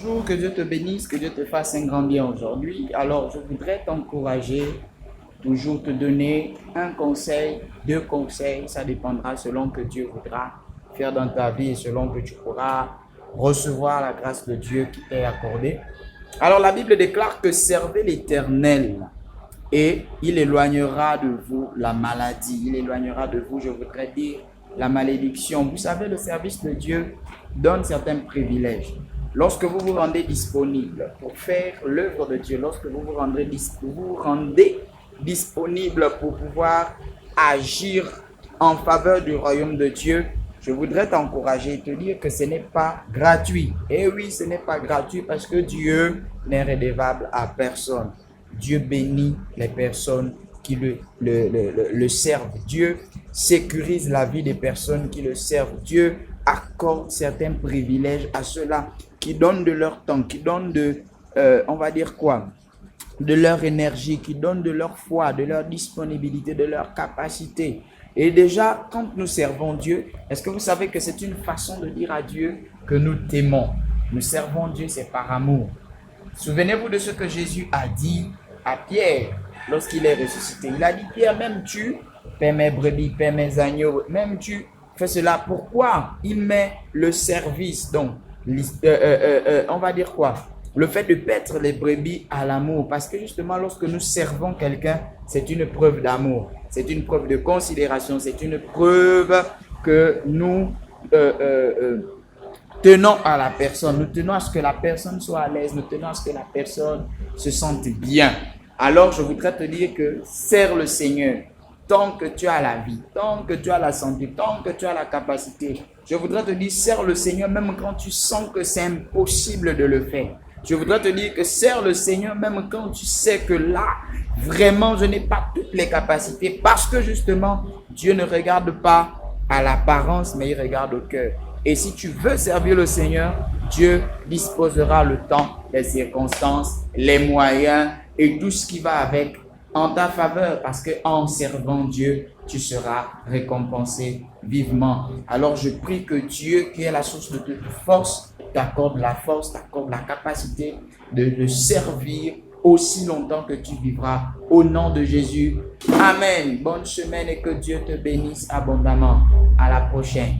Bonjour, que Dieu te bénisse, que Dieu te fasse un grand bien aujourd'hui. Alors, je voudrais t'encourager, toujours te donner un conseil, deux conseils, ça dépendra selon que Dieu voudra faire dans ta vie et selon que tu pourras recevoir la grâce de Dieu qui t'est accordée. Alors, la Bible déclare que servez l'Éternel et il éloignera de vous la maladie, il éloignera de vous, je voudrais dire, la malédiction. Vous savez, le service de Dieu donne certains privilèges. Lorsque vous vous rendez disponible pour faire l'œuvre de Dieu, lorsque vous vous rendez disponible pour pouvoir agir en faveur du royaume de Dieu, je voudrais t'encourager et te dire que ce n'est pas gratuit. Et oui, ce n'est pas gratuit parce que Dieu n'est redevable à personne. Dieu bénit les personnes qui le servent. Dieu sécurise la vie des personnes qui le servent. Dieu accorde certains privilèges à ceux-là qui donnent de leur temps, qui donnent de leur énergie, qui donnent de leur foi, de leur disponibilité, de leur capacité. Et déjà, quand nous servons Dieu, est-ce que vous savez que c'est une façon de dire à Dieu que nous t'aimons? Nous servons Dieu, c'est par amour. Souvenez-vous de ce que Jésus a dit à Pierre lorsqu'il est ressuscité. Il a dit, Pierre, même tu paie mes brebis, paie mes agneaux, même tu fais cela. Pourquoi il met le service, donc, on va dire quoi? Le fait de paître les brebis à l'amour. Parce que justement, lorsque nous servons quelqu'un, c'est une preuve d'amour. C'est une preuve de considération. C'est une preuve que nous tenons à la personne. Nous tenons à ce que la personne soit à l'aise. Nous tenons à ce que la personne se sente bien. Alors, je voudrais te dire que sers le Seigneur. Tant que tu as la vie, tant que tu as la santé, tant que tu as la capacité, je voudrais te dire, sers le Seigneur même quand tu sens que c'est impossible de le faire. Je voudrais te dire que sers le Seigneur même quand tu sais que là, vraiment, je n'ai pas toutes les capacités parce que justement, Dieu ne regarde pas à l'apparence, mais il regarde au cœur. Et si tu veux servir le Seigneur, Dieu disposera le temps, les circonstances, les moyens et tout ce qui va avec en ta faveur, parce que en servant Dieu, tu seras récompensé vivement. Alors je prie que Dieu, qui est la source de toute force, t'accorde la force, t'accorde la capacité de le servir aussi longtemps que tu vivras. Au nom de Jésus. Amen. Bonne semaine et que Dieu te bénisse abondamment. À la prochaine.